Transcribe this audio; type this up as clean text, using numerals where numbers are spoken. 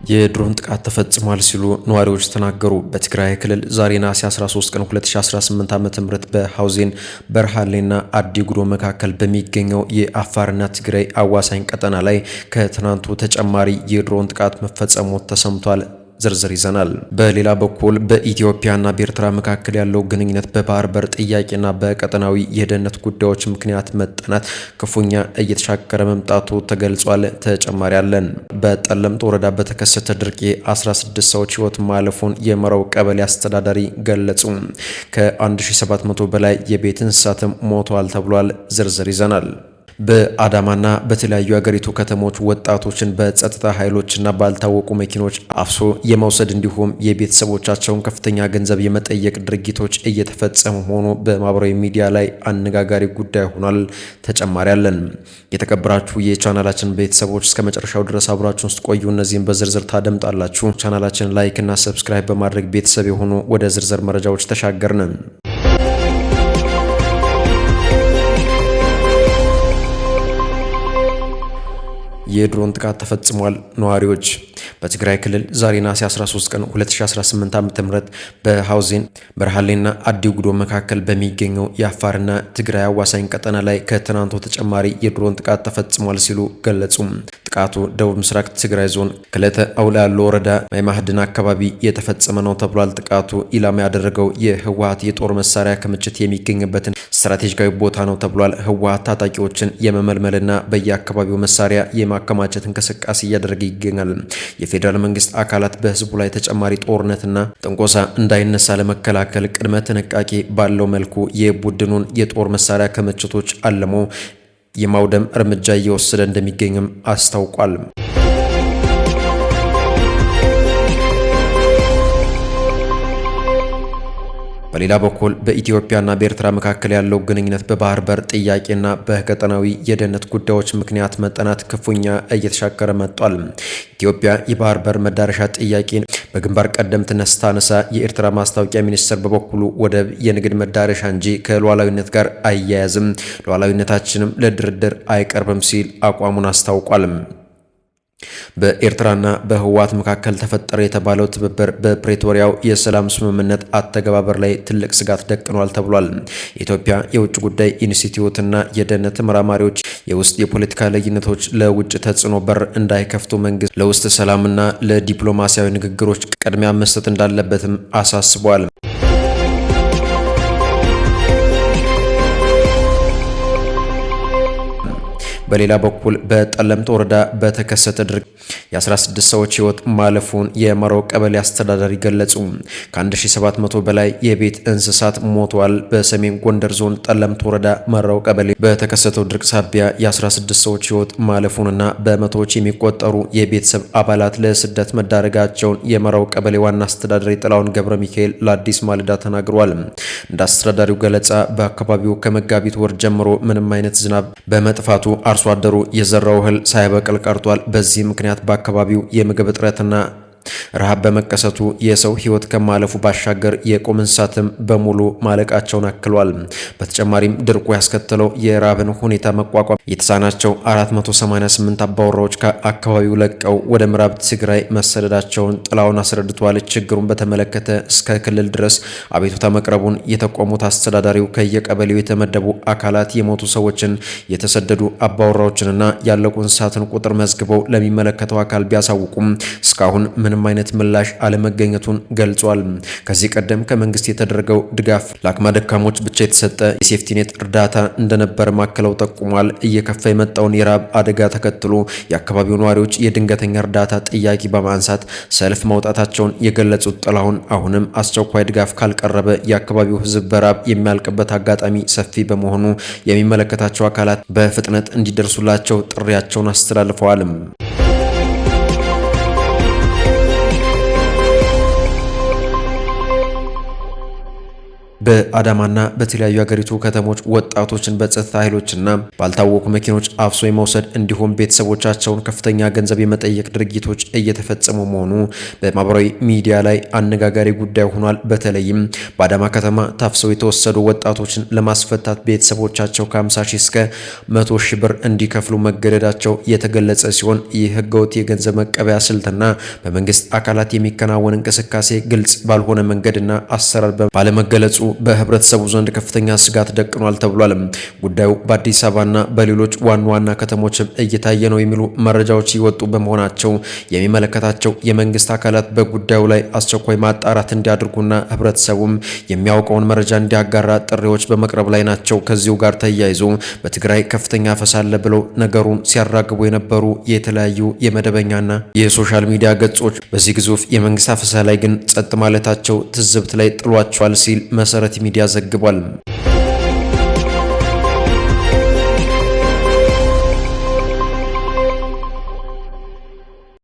የድሮን ጥቃት ተፈጽሟል ሲሉ ነዋሪዎች ተናገሩ። በትግራይ ክልል ዛሬ ነሐሴ 13 ቀን 2018 ዓ.ም በሐውዜን በርሃሌና አዲጉዶ መካከል በሚገኘው የአፋርና ትግራይ አዋሳኝ ቀጠና ላይ ከትናንቱ ተጨማሪ የድሮን ጥቃት መፈጸሙ ተሰምቷል። ዝርዝር ይዘናል። በሌላ በኩል በኢትዮጵያና በኤርትራ መካከል ያለው ግንኙነት በባህር በር ጥያቄና በቀጠናዊ የደህንነት ጉዳዮች ምክንያት መጠናት ክፉኛ እየተሻከረ መምጣቱ ተገልጿል። ተጨማሪ አለን። በጠለምት ወረዳ በተከሰተ ድርቅ 16 ሰዎች ሕይወት ማለፉን የመራው ቀበሌ አስተዳዳሪ ገለጹ። ከ1700 በላይ የቤት እንስሳትም ሞተዋል ተብሏል። ዝርዝር ይዘናል። በአዳማና በተለያዩ የሀገሪቱ ከተሞች ወጣቶችን በጸጥታ ኃይሎችና ባልታወቁ መኪኖች አፍሶ የመውሰድ እንዲሁም የቤተሰቦቻቸውን ከፍተኛ ገንዘብ የመጠየቅ ድርጊቶች እየተፈጸሙ ሆኖ በማህበራዊ ሚዲያ ላይ አነጋጋሪ ጉዳይ ሆኗል። ተጨማሪ አለን። የተከበራችሁ የቻናላችን ቤተሰቦች እስከ መጨረሻው ድረስ አብራችሁን ውስጥ ቆዩ። እነዚህም በዝርዝር ታደምጣላችሁ። ቻናላችን ላይክ እና ሰብስክራይብ በማድረግ ቤተሰብ የሆኑ ወደ ዝርዝር መረጃዎች ተሻገርን። የድሮን ጥቃት ተፈጽሟል። ነዋሪዎች በትግራይ ክልል ዛሬ ነሐሴ 13 ቀን 2018 ዓ.ም በሐውዜን በርሃሌና አዲጉዶ መካከል በሚገኘው የአፋርና ትግራይ አዋሳኝ ቀጠና ላይ ከትናንቱ ተጨማሪ የድሮን ጥቃት ተፈጽሟል ሲሉ ገለጹ። ጥቃቱ ደቡብ ምስራቅ ትግራይ ዞን ክለተ አውላሎ ወረዳ ማይማህድን አካባቢ የተፈጸመ ነው ተብሏል። ጥቃቱ ኢላማ ያደረገው የህወሓት የጦር መሳሪያ ክምችት የሚገኝበትን ስትራቴጂካዊ ቦታ ነው ተብሏል። ህወሓት ታጣቂዎችን የመመልመልና በየአካባቢው መሳሪያ የማከማቸት እንቅስቃሴ እያደረገ ይገኛል። የፌዴራል መንግስት አካላት በህዝቡ ላይ ተጨማሪ ጦርነትና ጥንቆሳ እንዳይነሳ ለመከላከል ቅድመ ጥንቃቄ ባለው መልኩ የቡድኑን የጦር መሳሪያ ክምችቶች አልሞ የማውደም እርምጃ እየወሰደ እንደሚገኝም አስታውቋል። በሌላ በኩል በኢትዮጵያና በኤርትራ መካከል ያለው ግንኙነት በባህር በር ጥያቄና በቀጠናዊ የደህንነት ጉዳዮች ምክንያት መጠናት ክፉኛ እየተሻከረ መጥቷል። ኢትዮጵያ የባህር በር መዳረሻ ጥያቄን በግንባር ቀደምትነት ስታነሳ፣ የኤርትራ ማስታወቂያ ሚኒስቴር በበኩሉ ወደብ የንግድ መዳረሻ እንጂ ከሉዓላዊነት ጋር አያያዝም፣ ሉዓላዊነታችንም ለድርድር አይቀርብም ሲል አቋሙን አስታውቋል። በኤርትራና በህወሓት መካከል ተፈጠረ የተባለው ትብብር በፕሬቶሪያው የሰላም ስምምነት አተገባበር ላይ ትልቅ ስጋት ደቅኗል ተብሏል። የኢትዮጵያ የውጭ ጉዳይ ኢንስቲትዩትና የደህንነት ተመራማሪዎች የውስጥ የፖለቲካ ልዩነቶች ለውጭ ተጽዕኖ በር እንዳይከፍቱ መንግስት ለውስጥ ሰላምና ለዲፕሎማሲያዊ ንግግሮች ቅድሚያ መስጠት እንዳለበትም አሳስቧል። በሌላ በኩል በጠለምት ወረዳ በተከሰተ ድርቅ የ16 ሰዎች ህይወት ማለፉን የመራው ቀበሌ አስተዳዳሪ ገለጹ። ከ1700 በላይ የቤት እንስሳት ሞተዋል። በሰሜን ጎንደር ዞን ጠለምት ወረዳ መራው ቀበሌ በተከሰተው ድርቅ ሳቢያ የ16 ሰዎች ህይወት ማለፉንና በመቶዎች የሚቆጠሩ የቤተሰብ አባላት ለስደት መዳረጋቸውን የመራው ቀበሌ ዋና አስተዳዳሪ ጥላሁን ገብረ ሚካኤል ለአዲስ ማለዳ ተናግሯል። እንደ አስተዳዳሪው ገለጻ በአካባቢው ከመጋቢት ወር ጀምሮ ምንም አይነት ዝናብ በመጥፋቱ አርሶ አደሩ የዘራው እህል ሳይበቅል ቀርቷል። በዚህ ምክንያት በአካባቢው የምግብ እጥረትና ረሃብ በመከሰቱ የሰው ህይወት ከማለፉ ባሻገር የቁም እንስሳትም በሙሉ ማለቃቸውን አክሏል። በተጨማሪም ድርቁ ያስከተለው የራብን ሁኔታ መቋቋም የተሳናቸው 488 አባወራዎች ከአካባቢው ለቀው ወደ ምዕራብ ትግራይ መሰደዳቸውን ጥላውን አስረድቷል። ችግሩን በተመለከተ እስከ ክልል ድረስ አቤቱታ መቅረቡን የጠቆሙት አስተዳዳሪው ከየቀበሌው የተመደቡ አካላት የሞቱ ሰዎችን፣ የተሰደዱ አባወራዎችንና ያለቁ እንስሳትን ቁጥር መዝግበው ለሚመለከተው አካል ቢያሳውቁም እስካሁን ምንም አይነት ምላሽ አለመገኘቱን ገልጿል። ከዚህ ቀደም ከመንግስት የተደረገው ድጋፍ ለአቅመ ደካሞች ብቻ የተሰጠ የሴፍቲኔት እርዳታ እንደነበር ማከለው ጠቁሟል። እየከፋ የመጣውን የራብ አደጋ ተከትሎ የአካባቢው ነዋሪዎች የድንገተኛ እርዳታ ጥያቄ በማንሳት ሰልፍ መውጣታቸውን የገለጹት ጥላሁን አሁንም አስቸኳይ ድጋፍ ካልቀረበ የአካባቢው ህዝብ በራብ የሚያልቅበት አጋጣሚ ሰፊ በመሆኑ የሚመለከታቸው አካላት በፍጥነት እንዲደርሱላቸው ጥሪያቸውን አስተላልፈዋል። በአዳማና በተለያዩ ሀገሪቱ ከተሞች ወጣቶችን በጸጥታ ኃይሎችና ባልታወቁ መኪኖች አፍሶ የመውሰድ እንዲሁም ቤተሰቦቻቸውን ከፍተኛ ገንዘብ የመጠየቅ ድርጊቶች እየተፈጸሙ መሆኑ በማህበራዊ ሚዲያ ላይ አነጋጋሪ ጉዳይ ሆኗል። በተለይም በአዳማ ከተማ ታፍሰው የተወሰዱ ወጣቶችን ለማስፈታት ቤተሰቦቻቸው ከ50 ሺህ እስከ 100 ሺህ ብር እንዲከፍሉ መገደዳቸው የተገለጸ ሲሆን ይህ ህገወጥ የገንዘብ መቀበያ ስልትና በመንግስት አካላት የሚከናወን እንቅስቃሴ ግልጽ ባልሆነ መንገድና አሰራር ባለመገለጹ በህብረተሰቡ ዘንድ ከፍተኛ ስጋት ደቅኗል ተብሏል። ጉዳዩ በአዲስ አበባና በሌሎች ዋና ዋና ከተሞችም እየታየ ነው የሚሉ መረጃዎች ይወጡ በመሆናቸው የሚመለከታቸው የመንግስት አካላት በጉዳዩ ላይ አስቸኳይ ማጣራት እንዲያደርጉና ህብረተሰቡም የሚያውቀውን መረጃ እንዲያጋራ ጥሪዎች በመቅረብ ላይ ናቸው። ከዚሁ ጋር ተያይዞ በትግራይ ከፍተኛ አፈሳ አለ ብለው ነገሩን ሲያራግቡ የነበሩ የተለያዩ የመደበኛና የሶሻል ሚዲያ ገጾች በዚህ ግዙፍ የመንግስት አፈሳ ላይ ግን ጸጥ ማለታቸው ትዝብት ላይ ጥሏቸዋል ሲል መሰረት ሚዲያ ዘግቧል።